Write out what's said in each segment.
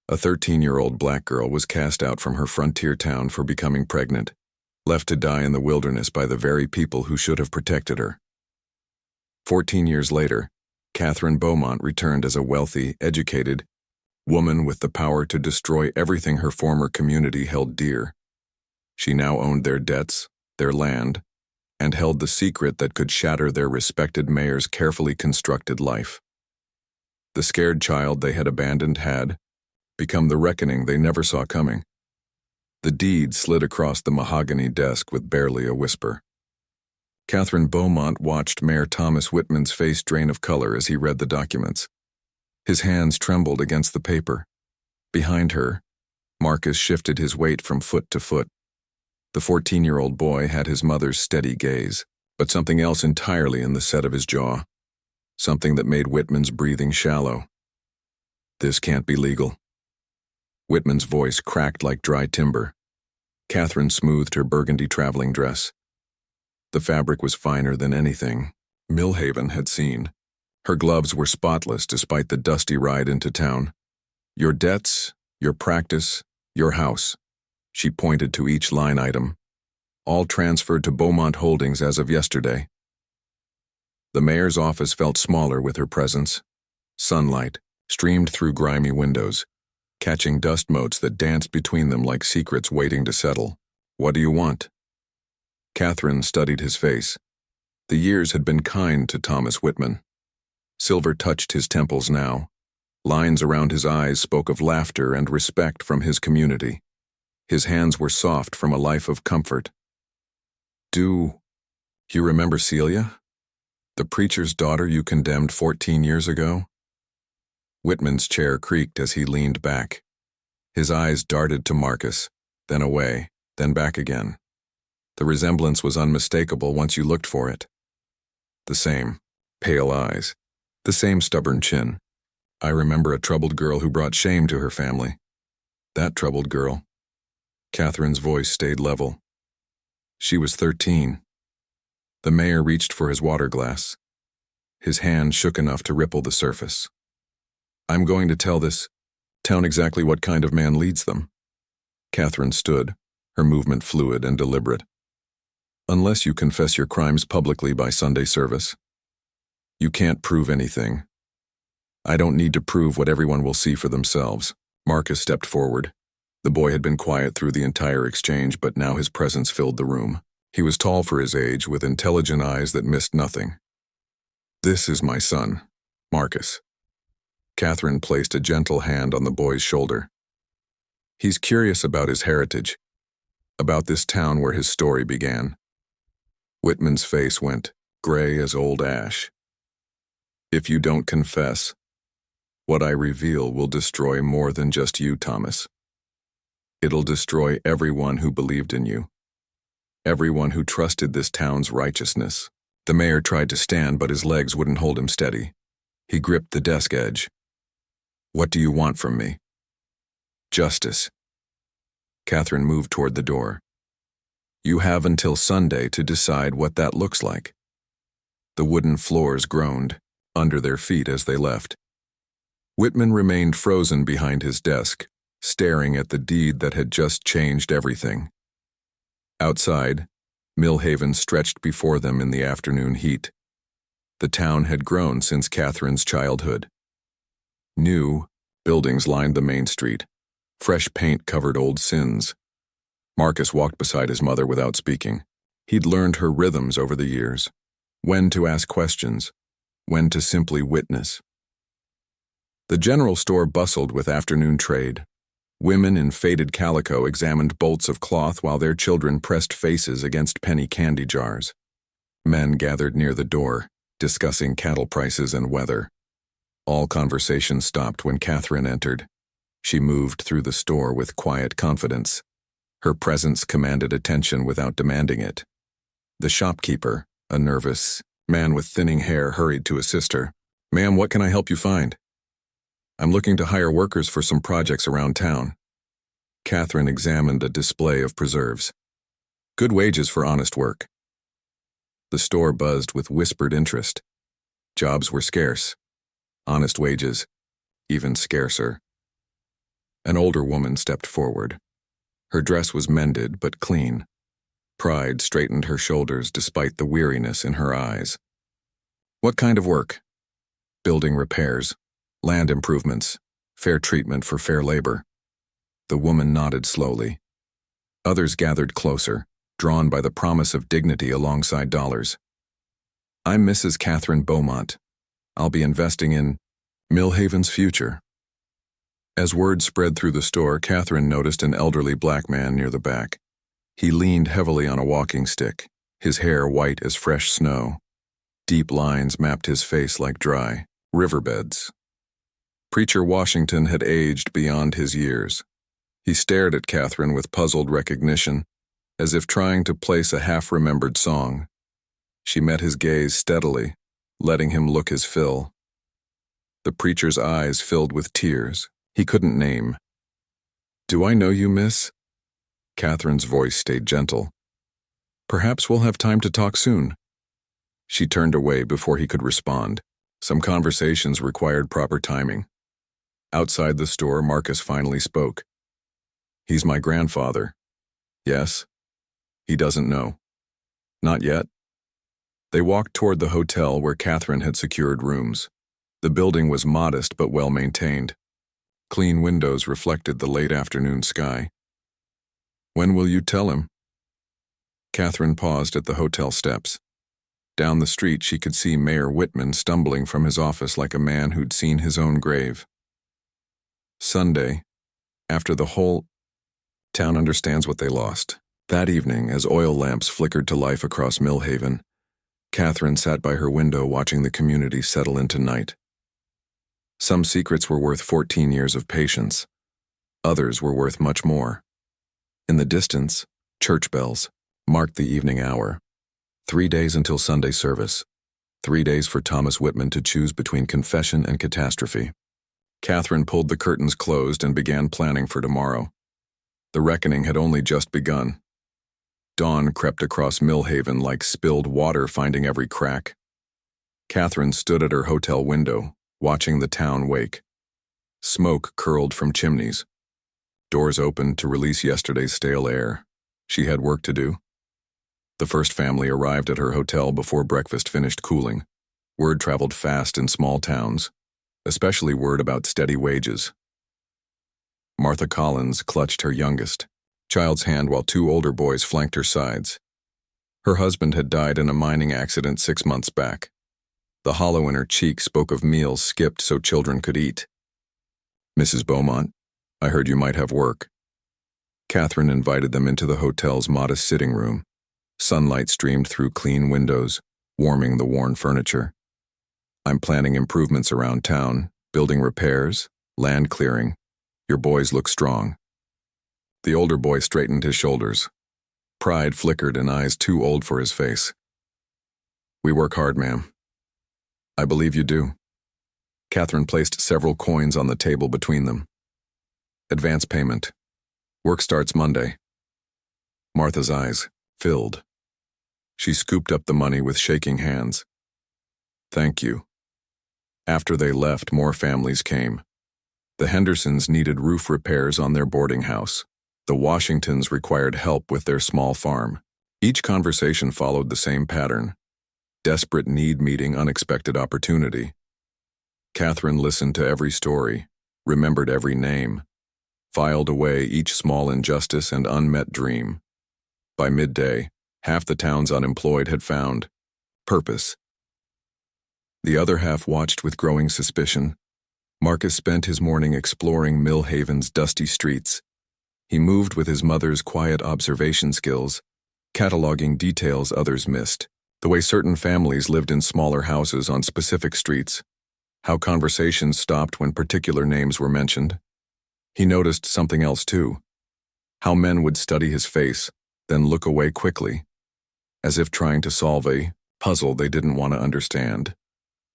A 13-year-old black girl was cast out from her frontier town for becoming pregnant, left to die in the wilderness by the very people who should have protected her. 14 years later, Catherine Beaumont returned as a wealthy, educated woman with the power to destroy everything her former community held dear. She now owned their debts, their land, and held the secret that could shatter their respected mayor's carefully constructed life. The scared child they had abandoned had become the reckoning they never saw coming. The deed slid across the mahogany desk with barely a whisper. Catherine Beaumont watched Mayor Thomas Whitman's face drain of color as he read the documents. His hands trembled against the paper. Behind her, Marcus shifted his weight from foot to foot. The 14-year-old boy had his mother's steady gaze, but something else entirely in the set of his jaw. Something that made Whitman's breathing shallow. This can't be legal. Whitman's voice cracked like dry timber. Catherine smoothed her burgundy traveling dress. The fabric was finer than anything Millhaven had seen. Her gloves were spotless despite the dusty ride into town. Your debts, your practice, your house. She pointed to each line item. All transferred to Beaumont Holdings as of yesterday. The mayor's office felt smaller with her presence. Sunlight streamed through grimy windows, catching dust motes that danced between them like secrets waiting to settle. What do you want? Catherine studied his face. The years had been kind to Thomas Whitman. Silver touched his temples now. Lines around his eyes spoke of laughter and respect from his community. His hands were soft from a life of comfort. Do you remember Celia? The preacher's daughter you condemned 14 years ago? Whitman's chair creaked as he leaned back. His eyes darted to Marcus, then away, then back again. The resemblance was unmistakable once you looked for it. The same, pale eyes, the same stubborn chin. I remember a troubled girl who brought shame to her family. That troubled girl. Catherine's voice stayed level. She was 13. The mayor reached for his water glass. His hand shook enough to ripple the surface. I'm going to tell this town exactly what kind of man leads them. Catherine stood, her movement fluid and deliberate. Unless you confess your crimes publicly by Sunday service, you can't prove anything. I don't need to prove what everyone will see for themselves. Marcus stepped forward. The boy had been quiet through the entire exchange, but now his presence filled the room. He was tall for his age, with intelligent eyes that missed nothing. This is my son, Marcus. Catherine placed a gentle hand on the boy's shoulder. He's curious about his heritage, about this town where his story began. Whitman's face went gray as old ash. If you don't confess, what I reveal will destroy more than just you, Thomas. It'll destroy everyone who believed in you. Everyone who trusted this town's righteousness. The mayor tried to stand, but his legs wouldn't hold him steady. He gripped the desk edge. What do you want from me? Justice. Catherine moved toward the door. You have until Sunday to decide what that looks like. The wooden floors groaned under their feet as they left. Whitman remained frozen behind his desk, staring at the deed that had just changed everything. Outside, Millhaven stretched before them in the afternoon heat. The town had grown since Catherine's childhood. New buildings lined the main street. Fresh paint covered old sins. Marcus walked beside his mother without speaking. He'd learned her rhythms over the years. When to ask questions, when to simply witness. The general store bustled with afternoon trade. Women in faded calico examined bolts of cloth while their children pressed faces against penny candy jars. Men gathered near the door, discussing cattle prices and weather. All conversation stopped when Catherine entered. She moved through the store with quiet confidence. Her presence commanded attention without demanding it. The shopkeeper, a nervous man with thinning hair, hurried to assist her. Ma'am, what can I help you find? I'm looking to hire workers for some projects around town. Catherine examined a display of preserves. Good wages for honest work. The store buzzed with whispered interest. Jobs were scarce. Honest wages, even scarcer. An older woman stepped forward. Her dress was mended but clean. Pride straightened her shoulders despite the weariness in her eyes. "What kind of work?" "Building repairs, land improvements, fair treatment for fair labor." The woman nodded slowly. Others gathered closer, drawn by the promise of dignity alongside dollars. "I'm Mrs. Catherine Beaumont. I'll be investing in Millhaven's future." As word spread through the store, Catherine noticed an elderly black man near the back. He leaned heavily on a walking stick, his hair white as fresh snow. Deep lines mapped his face like dry riverbeds. Preacher Washington had aged beyond his years. He stared at Catherine with puzzled recognition, as if trying to place a half-remembered song. She met his gaze steadily, letting him look his fill. The preacher's eyes filled with tears. He couldn't name. "Do I know you, miss?" Catherine's voice stayed gentle. "Perhaps we'll have time to talk soon." She turned away before he could respond. Some conversations required proper timing. Outside the store, Marcus finally spoke. "He's my grandfather." "Yes?" "He doesn't know." "Not yet." They walked toward the hotel where Catherine had secured rooms. The building was modest but well maintained. Clean windows reflected the late afternoon sky. "When will you tell him?" Catherine paused at the hotel steps. Down the street she could see Mayor Whitman stumbling from his office like a man who'd seen his own grave. "Sunday, after the whole town understands what they lost." That evening, as oil lamps flickered to life across Millhaven, Catherine sat by her window watching the community settle into night. Some secrets were worth 14 years of patience. Others were worth much more. In the distance, church bells marked the evening hour. 3 days until Sunday service. 3 days for Thomas Whitman to choose between confession and catastrophe. Catherine pulled the curtains closed and began planning for tomorrow. The reckoning had only just begun. Dawn crept across Millhaven like spilled water finding every crack. Catherine stood at her hotel window, watching the town wake. Smoke curled from chimneys. Doors opened to release yesterday's stale air. She had work to do. The first family arrived at her hotel before breakfast finished cooling. Word traveled fast in small towns, especially word about steady wages. Martha Collins clutched her youngest child's hand while 2 older boys flanked her sides. Her husband had died in a mining accident 6 months back. The hollow in her cheek spoke of meals skipped so children could eat. "Mrs. Beaumont, I heard you might have work." Catherine invited them into the hotel's modest sitting room. Sunlight streamed through clean windows, warming the worn furniture. "I'm planning improvements around town, building repairs, land clearing. Your boys look strong." The older boy straightened his shoulders. Pride flickered in eyes too old for his face. "We work hard, ma'am." "I believe you do." Catherine placed several coins on the table between them. "Advance payment. Work starts Monday." Martha's eyes filled. She scooped up the money with shaking hands. "Thank you." After they left, more families came. The Hendersons needed roof repairs on their boarding house. The Washingtons required help with their small farm. Each conversation followed the same pattern. Desperate need meeting unexpected opportunity. Catherine listened to every story, remembered every name, filed away each small injustice and unmet dream. By midday, half the town's unemployed had found purpose. The other half watched with growing suspicion. Marcus spent his morning exploring Millhaven's dusty streets. He moved with his mother's quiet observation skills, cataloging details others missed. The way certain families lived in smaller houses on specific streets, how conversations stopped when particular names were mentioned. He noticed something else too, how men would study his face, then look away quickly, as if trying to solve a puzzle they didn't want to understand.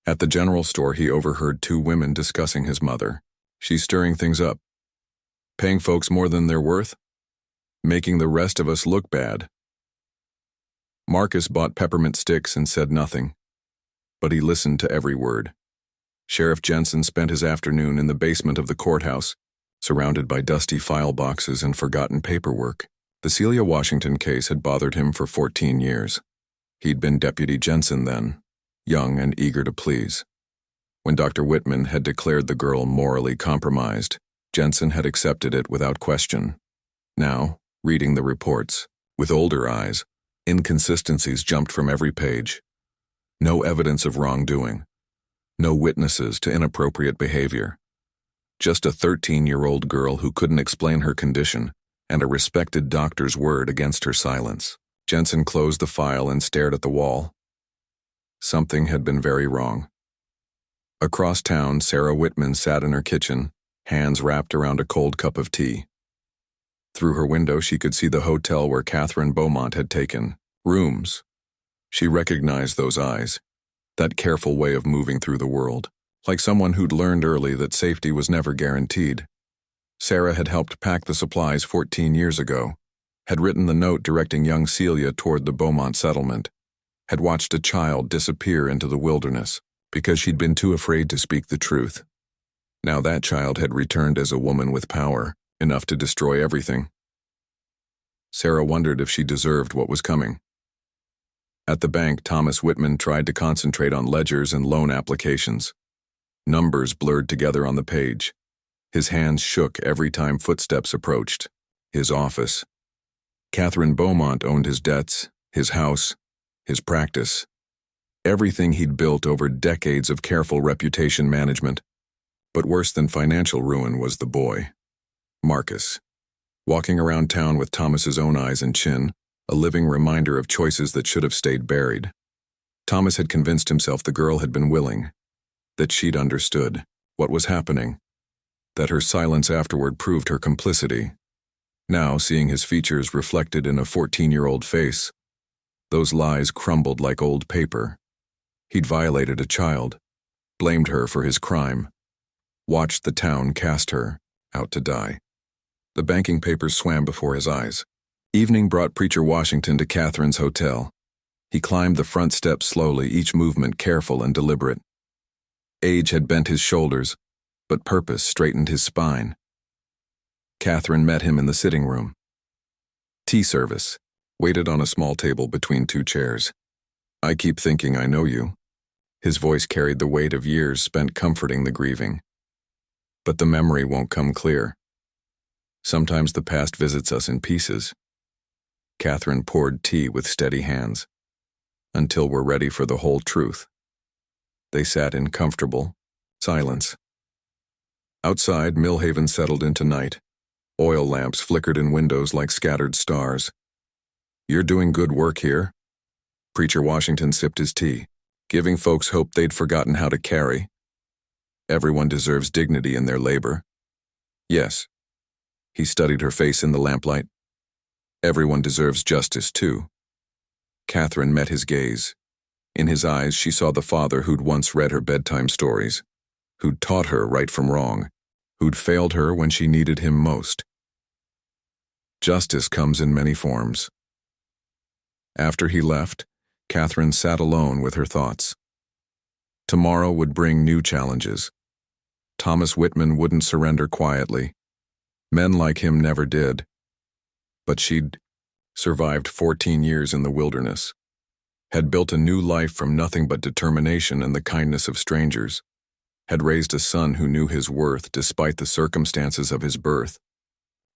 At the general store, he overheard 2 women discussing his mother. "She's stirring things up. Paying folks more than they're worth. Making the rest of us look bad." Marcus bought peppermint sticks and said nothing, but he listened to every word. Sheriff Jensen spent his afternoon in the basement of the courthouse, surrounded by dusty file boxes and forgotten paperwork. The Celia Washington case had bothered him for 14 years. He'd been Deputy Jensen then, young and eager to please. When Dr. Whitman had declared the girl morally compromised, Jensen had accepted it without question. Now, reading the reports, with older eyes, inconsistencies jumped from every page. No evidence of wrongdoing. No witnesses to inappropriate behavior. Just a 13-year-old girl who couldn't explain her condition, and a respected doctor's word against her silence. Jensen closed the file and stared at the wall. Something had been very wrong. Across town, Sarah Whitman sat in her kitchen, hands wrapped around a cold cup of tea. Through her window, she could see the hotel where Catherine Beaumont had taken rooms. She recognized those eyes, that careful way of moving through the world, like someone who'd learned early that safety was never guaranteed. Sarah had helped pack the supplies 14 years ago, had written the note directing young Celia toward the Beaumont settlement, had watched a child disappear into the wilderness because she'd been too afraid to speak the truth. Now that child had returned as a woman with power, enough to destroy everything. Sarah wondered if she deserved what was coming. At the bank, Thomas Whitman tried to concentrate on ledgers and loan applications. Numbers blurred together on the page. His hands shook every time footsteps approached. His office. Catherine Beaumont owned his debts, his house, his practice. Everything he'd built over decades of careful reputation management. But worse than financial ruin was the boy, Marcus. Walking around town with Thomas's own eyes and chin, a living reminder of choices that should have stayed buried. Thomas had convinced himself the girl had been willing, that she'd understood what was happening, that her silence afterward proved her complicity. Now, seeing his features reflected in a 14-year-old face, those lies crumbled like old paper. He'd violated a child, blamed her for his crime, watched the town cast her out to die. The banking papers swam before his eyes. Evening brought Preacher Washington to Catherine's hotel. He climbed the front steps slowly, each movement careful and deliberate. Age had bent his shoulders, but purpose straightened his spine. Catherine met him in the sitting room. Tea service waited on a small table between two chairs. "I keep thinking I know you." His voice carried the weight of years spent comforting the grieving. But the memory won't come clear. Sometimes the past visits us in pieces. Catherine poured tea with steady hands, until we're ready for the whole truth. They sat in comfortable silence. Outside, Millhaven settled into night. Oil lamps flickered in windows like scattered stars. "You're doing good work here." Preacher Washington sipped his tea, giving folks hope they'd forgotten how to carry. "Everyone deserves dignity in their labor." "Yes." He studied her face in the lamplight. "Everyone deserves justice, too." Catherine met his gaze. In his eyes, she saw the father who'd once read her bedtime stories, who'd taught her right from wrong, who'd failed her when she needed him most. Justice comes in many forms. After he left, Catherine sat alone with her thoughts. Tomorrow would bring new challenges. Thomas Whitman wouldn't surrender quietly. Men like him never did. But she'd survived 14 years in the wilderness, had built a new life from nothing but determination and the kindness of strangers, had raised a son who knew his worth despite the circumstances of his birth.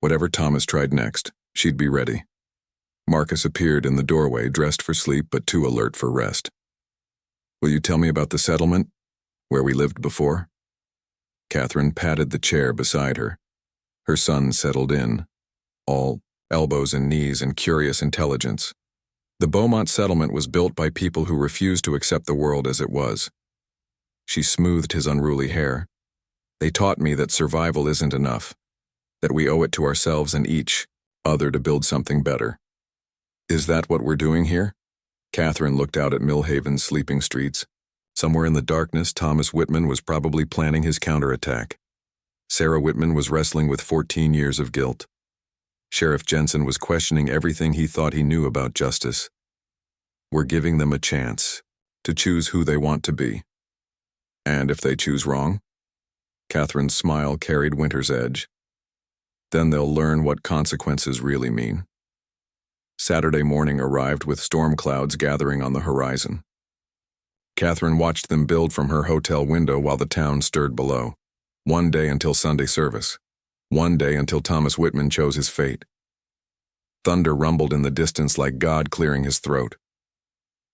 Whatever Thomas tried next, she'd be ready. Marcus appeared in the doorway, dressed for sleep but too alert for rest. "Will you tell me about the settlement, where we lived before?" Catherine patted the chair beside her. Her son settled in, all elbows and knees and curious intelligence. The Beaumont settlement was built by people who refused to accept the world as it was. She smoothed his unruly hair. "They taught me that survival isn't enough, that we owe it to ourselves and each other to build something better." "Is that what we're doing here?" Catherine looked out at Millhaven's sleeping streets. Somewhere in the darkness, Thomas Whitman was probably planning his counterattack. Sarah Whitman was wrestling with 14 years of guilt. Sheriff Jensen was questioning everything he thought he knew about justice. We're giving them a chance to choose who they want to be. And if they choose wrong? Catherine's smile carried winter's edge. Then they'll learn what consequences really mean. Saturday morning arrived with storm clouds gathering on the horizon. Catherine watched them build from her hotel window while the town stirred below. One day until Sunday service. One day until Thomas Whitman chose his fate. Thunder rumbled in the distance like God clearing his throat.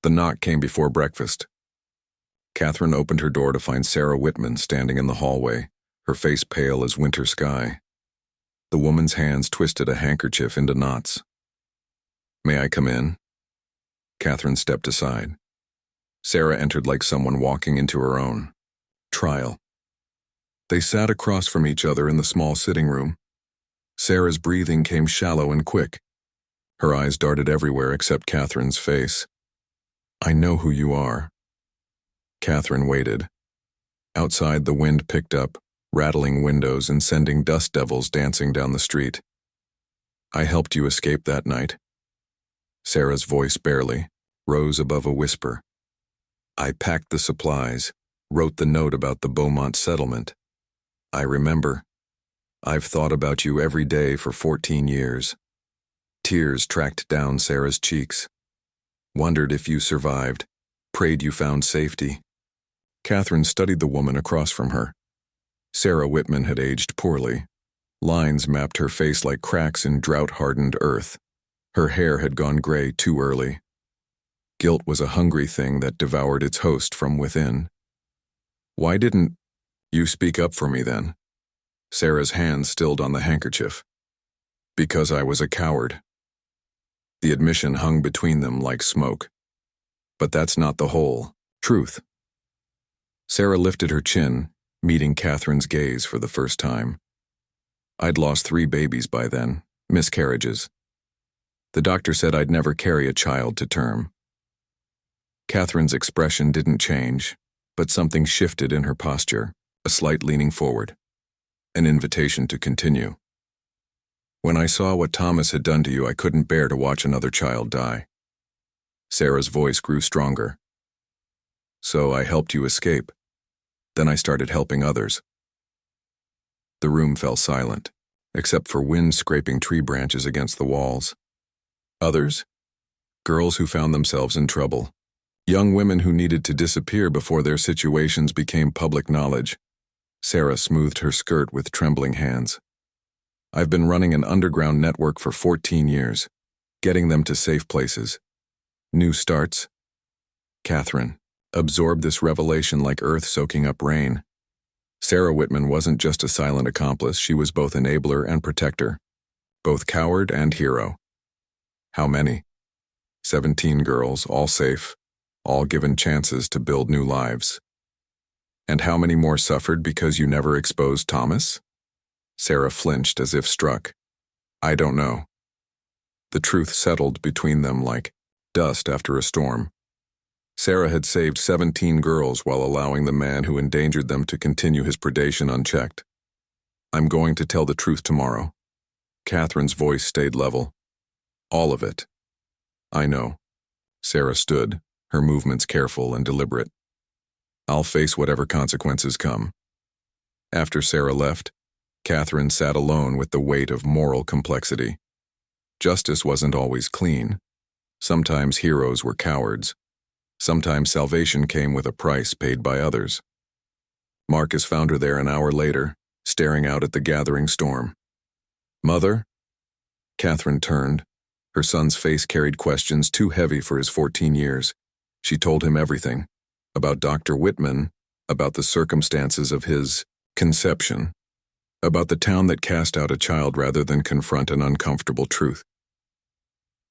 The knock came before breakfast. Catherine opened her door to find Sarah Whitman standing in the hallway, her face pale as winter sky. The woman's hands twisted a handkerchief into knots. "May I come in?" Catherine stepped aside. Sarah entered like someone walking into her own trial. They sat across from each other in the small sitting room. Sarah's breathing came shallow and quick. Her eyes darted everywhere except Catherine's face. "I know who you are." Catherine waited. Outside, the wind picked up, rattling windows and sending dust devils dancing down the street. "I helped you escape that night." Sarah's voice barely rose above a whisper. "I packed the supplies, wrote the note about the Beaumont settlement. I remember. I've thought about you every day for 14 years. Tears tracked down Sarah's cheeks. Wondered if you survived, prayed you found safety." Catherine studied the woman across from her. Sarah Whitman had aged poorly. Lines mapped her face like cracks in drought-hardened earth. Her hair had gone gray too early. Guilt was a hungry thing that devoured its host from within. "Why didn't you speak up for me then?" Sarah's hand stilled on the handkerchief. "Because I was a coward." The admission hung between them like smoke. But that's not the whole truth. Sarah lifted her chin, meeting Catherine's gaze for the first time. "I'd lost 3 babies by then, miscarriages. The doctor said I'd never carry a child to term." Catherine's expression didn't change, but something shifted in her posture, a slight leaning forward, an invitation to continue. "When I saw what Thomas had done to you, I couldn't bear to watch another child die." Sarah's voice grew stronger. "So I helped you escape. Then I started helping others." The room fell silent, except for wind scraping tree branches against the walls. Others? Girls who found themselves in trouble. Young women who needed to disappear before their situations became public knowledge. Sarah smoothed her skirt with trembling hands. "I've been running an underground network for 14 years, getting them to safe places. New starts." Catherine absorbed this revelation like earth soaking up rain. Sarah Whitman wasn't just a silent accomplice, she was both enabler and protector, both coward and hero. How many? 17 girls, all safe, all given chances to build new lives. And how many more suffered because you never exposed Thomas? Sarah flinched as if struck. "I don't know." The truth settled between them like dust after a storm. Sarah had saved 17 girls while allowing the man who endangered them to continue his predation unchecked. "I'm going to tell the truth tomorrow." Catherine's voice stayed level. "All of it." "I know." Sarah stood, her movements careful and deliberate. "I'll face whatever consequences come." After Sarah left, Catherine sat alone with the weight of moral complexity. Justice wasn't always clean. Sometimes heroes were cowards. Sometimes salvation came with a price paid by others. Marcus found her there an hour later, staring out at the gathering storm. "Mother?" Catherine turned. Her son's face carried questions too heavy for his 14 years. She told him everything. About Dr. Whitman, about the circumstances of his conception, about the town that cast out a child rather than confront an uncomfortable truth.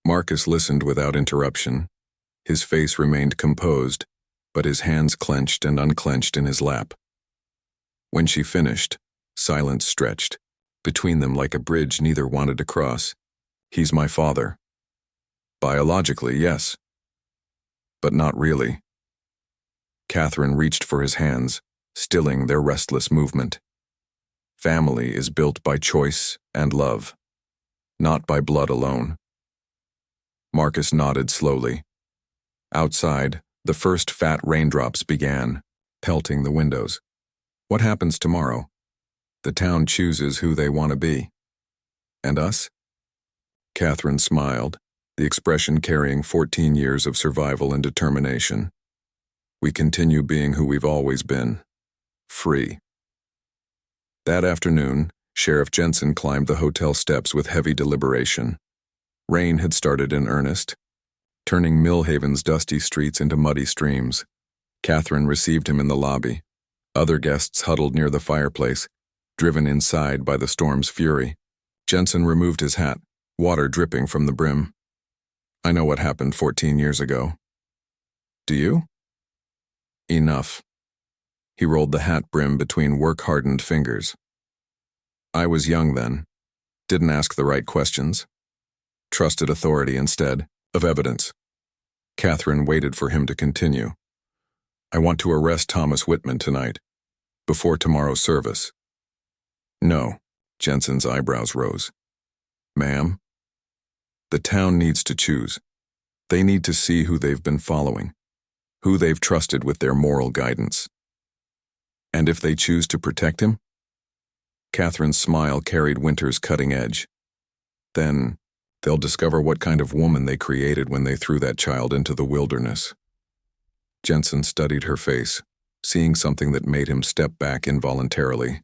Marcus listened without interruption. His face remained composed, but his hands clenched and unclenched in his lap. When she finished, silence stretched between them like a bridge neither wanted to cross. "He's my father." "Biologically, yes. But not really." Catherine reached for his hands, stilling their restless movement. "Family is built by choice and love, not by blood alone." Marcus nodded slowly. Outside, the first fat raindrops began, pelting the windows. What happens tomorrow? The town chooses who they want to be. And us? Catherine smiled, the expression carrying 14 years of survival and determination. We continue being who we've always been. Free. That afternoon, Sheriff Jensen climbed the hotel steps with heavy deliberation. Rain had started in earnest, turning Millhaven's dusty streets into muddy streams. Catherine received him in the lobby. Other guests huddled near the fireplace, driven inside by the storm's fury. Jensen removed his hat, water dripping from the brim. I know what happened 14 years ago. Do you? Enough. He rolled the hat brim between work-hardened fingers. I was young then. Didn't ask the right questions. Trusted authority instead of evidence. Catherine waited for him to continue. I want to arrest Thomas Whitman tonight, before tomorrow's service. No, Jensen's eyebrows rose. Ma'am? The town needs to choose. They need to see who they've been following, who they've trusted with their moral guidance. And if they choose to protect him? Catherine's smile carried Winter's cutting edge. Then they'll discover what kind of woman they created when they threw that child into the wilderness. Jensen studied her face, seeing something that made him step back involuntarily.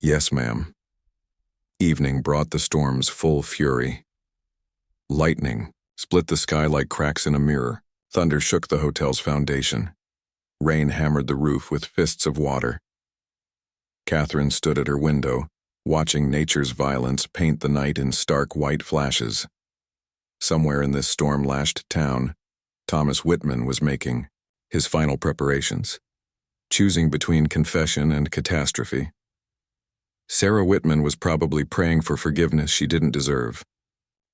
Yes, ma'am. Evening brought the storm's full fury. Lightning split the sky like cracks in a mirror. Thunder shook the hotel's foundation. Rain hammered the roof with fists of water. Catherine stood at her window, watching nature's violence paint the night in stark white flashes. Somewhere in this storm-lashed town, Thomas Whitman was making his final preparations, choosing between confession and catastrophe. Sarah Whitman was probably praying for forgiveness she didn't deserve.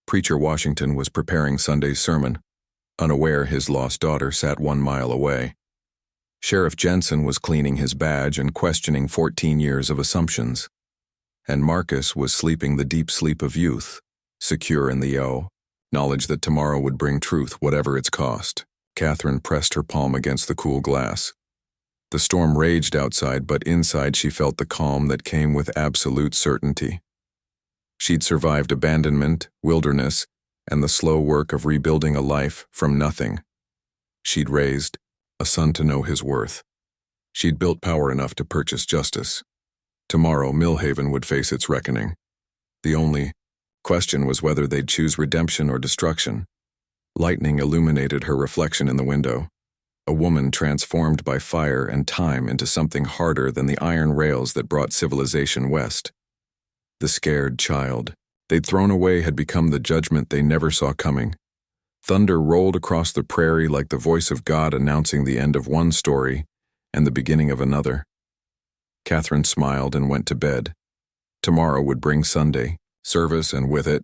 Preacher Washington was preparing Sunday's sermon, unaware his lost daughter sat 1 mile away. Sheriff Jensen was cleaning his badge and questioning 14 years of assumptions. And Marcus was sleeping the deep sleep of youth, secure in the knowledge that tomorrow would bring truth whatever its cost. Catherine pressed her palm against the cool glass. The storm raged outside, but inside she felt the calm that came with absolute certainty. She'd survived abandonment, wilderness, and the slow work of rebuilding a life from nothing. She'd raised a son to know his worth. She'd built power enough to purchase justice. Tomorrow, Millhaven would face its reckoning. The only question was whether they'd choose redemption or destruction. Lightning illuminated her reflection in the window. A woman transformed by fire and time into something harder than the iron rails that brought civilization west. The scared child they'd thrown away had become the judgment they never saw coming. Thunder rolled across the prairie like the voice of God announcing the end of one story and the beginning of another. Catherine smiled and went to bed. Tomorrow would bring Sunday, service, and with it,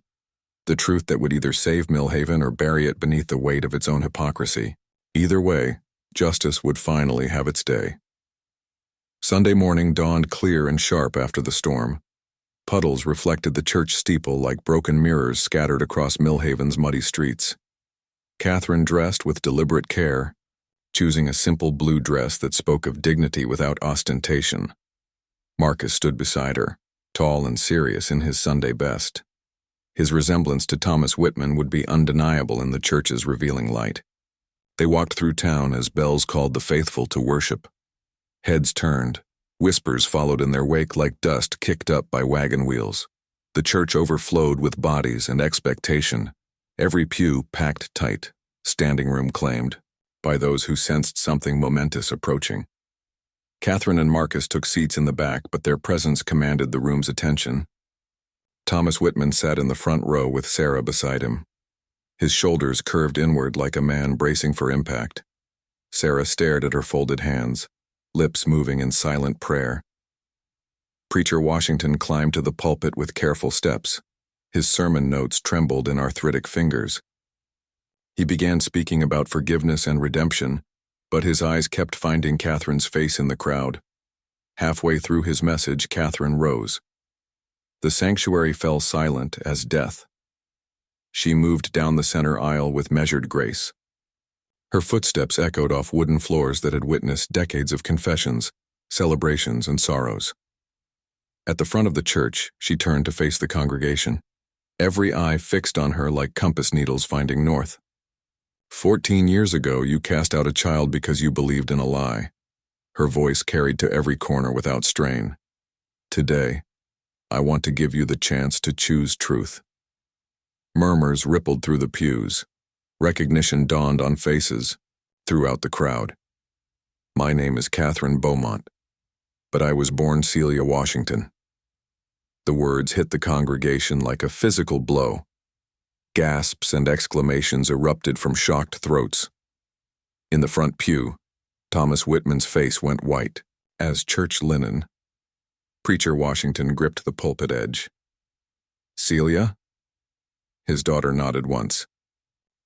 the truth that would either save Millhaven or bury it beneath the weight of its own hypocrisy. Either way, justice would finally have its day. Sunday morning dawned clear and sharp after the storm. Puddles reflected the church steeple like broken mirrors scattered across Millhaven's muddy streets. Catherine dressed with deliberate care, choosing a simple blue dress that spoke of dignity without ostentation. Marcus stood beside her, tall and serious in his Sunday best. His resemblance to Thomas Whitman would be undeniable in the church's revealing light. They walked through town as bells called the faithful to worship. Heads turned, whispers followed in their wake like dust kicked up by wagon wheels. The church overflowed with bodies and expectation, every pew packed tight, standing room claimed, by those who sensed something momentous approaching. Catherine and Marcus took seats in the back, but their presence commanded the room's attention. Thomas Whitman sat in the front row with Sarah beside him. His shoulders curved inward like a man bracing for impact. Sarah stared at her folded hands, lips moving in silent prayer. Preacher Washington climbed to the pulpit with careful steps. His sermon notes trembled in arthritic fingers. He began speaking about forgiveness and redemption, but his eyes kept finding Catherine's face in the crowd. Halfway through his message, Catherine rose. The sanctuary fell silent as death. She moved down the center aisle with measured grace. Her footsteps echoed off wooden floors that had witnessed decades of confessions, celebrations, and sorrows. At the front of the church, she turned to face the congregation, every eye fixed on her like compass needles finding north. 14 years ago, you cast out a child because you believed in a lie. Her voice carried to every corner without strain. Today, I want to give you the chance to choose truth. Murmurs rippled through the pews. Recognition dawned on faces throughout the crowd. My name is Catherine Beaumont, but I was born Celia Washington. The words hit the congregation like a physical blow. Gasps and exclamations erupted from shocked throats. In the front pew, Thomas Whitman's face went white as church linen. Preacher Washington gripped the pulpit edge. Celia? His daughter nodded once.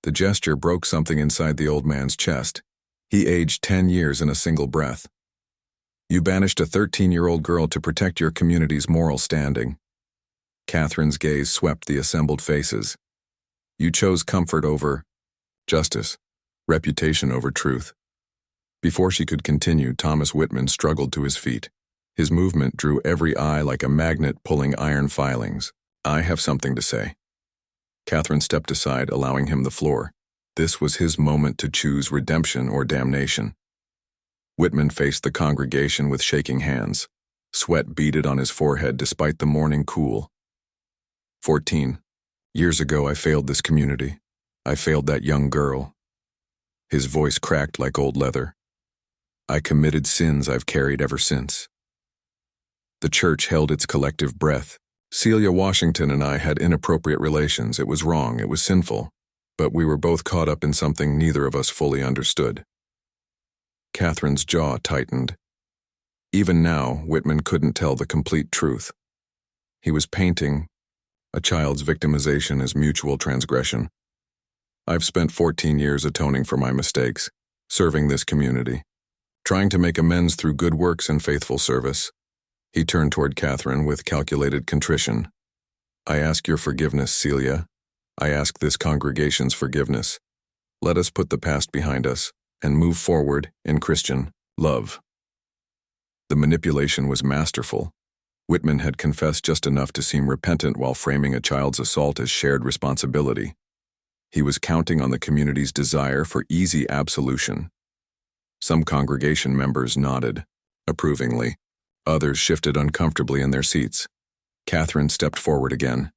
The gesture broke something inside the old man's chest. He aged 10 years in a single breath. You banished a 13-year-old girl to protect your community's moral standing. Catherine's gaze swept the assembled faces. You chose comfort over justice, reputation over truth. Before she could continue, Thomas Whitman struggled to his feet. His movement drew every eye like a magnet pulling iron filings. I have something to say. Catherine stepped aside, allowing him the floor. This was his moment to choose redemption or damnation. Whitman faced the congregation with shaking hands. Sweat beaded on his forehead despite the morning cool. 14 years ago, I failed this community. I failed that young girl. His voice cracked like old leather. I committed sins I've carried ever since. The church held its collective breath. Celia Washington and I had inappropriate relations. It was wrong, it was sinful, but we were both caught up in something neither of us fully understood. Catherine's jaw tightened. Even now, Whitman couldn't tell the complete truth. He was painting a child's victimization as mutual transgression. I've spent 14 years atoning for my mistakes, serving this community, trying to make amends through good works and faithful service. He turned toward Catherine with calculated contrition. I ask your forgiveness, Celia. I ask this congregation's forgiveness. Let us put the past behind us and move forward in Christian love. The manipulation was masterful. Whitman had confessed just enough to seem repentant while framing a child's assault as shared responsibility. He was counting on the community's desire for easy absolution. Some congregation members nodded approvingly. Others shifted uncomfortably in their seats. Catherine stepped forward again.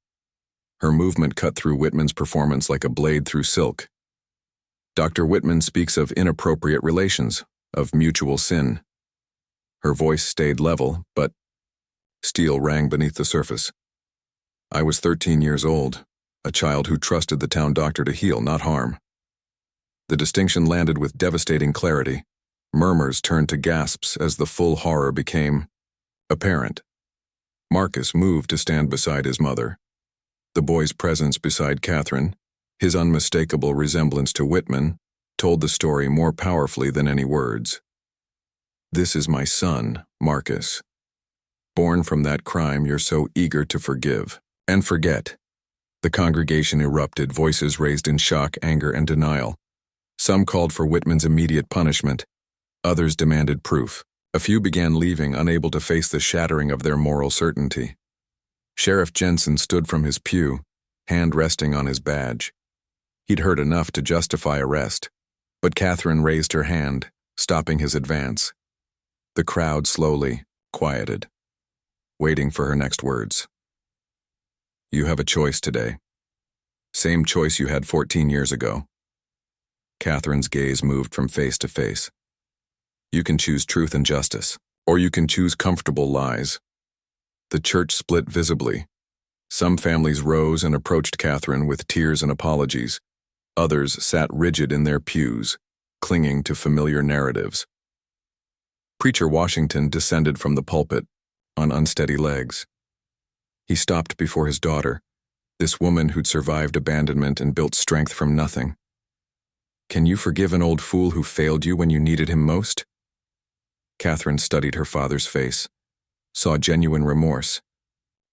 Her movement cut through Whitman's performance like a blade through silk. Dr. Whitman speaks of inappropriate relations, of mutual sin. Her voice stayed level, but steel rang beneath the surface. I was 13 years old, a child who trusted the town doctor to heal, not harm. The distinction landed with devastating clarity. Murmurs turned to gasps as the full horror became apparent. Marcus moved to stand beside his mother. The boy's presence beside Catherine, his unmistakable resemblance to Whitman, told the story more powerfully than any words. This is my son, Marcus. Born from that crime you're so eager to forgive and forget. The congregation erupted, voices raised in shock, anger, and denial. Some called for Whitman's immediate punishment. Others demanded proof. A few began leaving, unable to face the shattering of their moral certainty. Sheriff Jensen stood from his pew, hand resting on his badge. He'd heard enough to justify arrest, but Catherine raised her hand, stopping his advance. The crowd slowly quieted, waiting for her next words. You have a choice today. Same choice you had 14 years ago. Catherine's gaze moved from face to face. You can choose truth and justice, or you can choose comfortable lies. The church split visibly. Some families rose and approached Catherine with tears and apologies. Others sat rigid in their pews, clinging to familiar narratives. Preacher Washington descended from the pulpit on unsteady legs. He stopped before his daughter, this woman who'd survived abandonment and built strength from nothing. Can you forgive an old fool who failed you when you needed him most? Catherine studied her father's face, saw genuine remorse.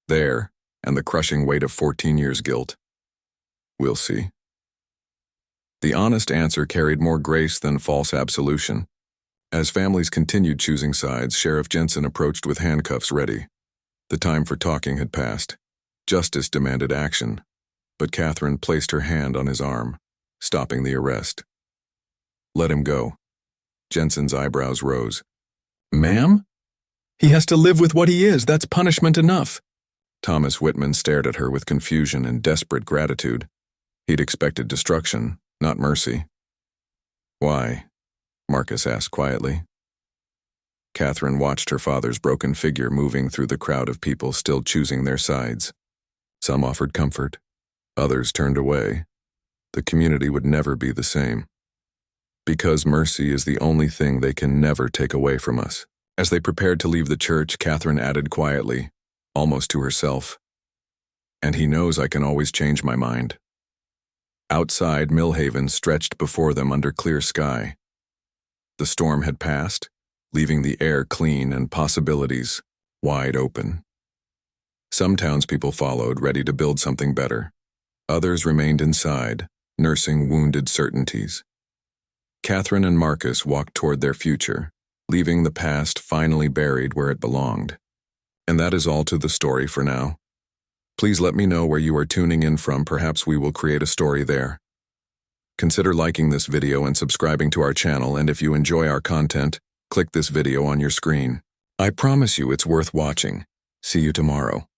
There, and the crushing weight of 14 years' guilt. We'll see. The honest answer carried more grace than false absolution. As families continued choosing sides, Sheriff Jensen approached with handcuffs ready. The time for talking had passed. Justice demanded action, but Catherine placed her hand on his arm, stopping the arrest. Let him go. Jensen's eyebrows rose. Ma'am? He has to live with what he is. That's punishment enough. Thomas Whitman stared at her with confusion and desperate gratitude. He'd expected destruction, not mercy. Why? Marcus asked quietly. Catherine watched her father's broken figure moving through the crowd of people still choosing their sides. Some offered comfort. Others turned away. The community would never be the same. Because mercy is the only thing they can never take away from us. As they prepared to leave the church, Catherine added quietly, almost to herself, "And he knows I can always change my mind." Outside, Millhaven stretched before them under clear sky. The storm had passed, leaving the air clean and possibilities wide open. Some townspeople followed, ready to build something better. Others remained inside, nursing wounded certainties. Catherine and Marcus walked toward their future, leaving the past finally buried where it belonged. And that is all to the story for now. Please let me know where you are tuning in from. Perhaps we will create a story there. Consider liking this video and subscribing to our channel, and if you enjoy our content, click this video on your screen. I promise you it's worth watching. See you tomorrow.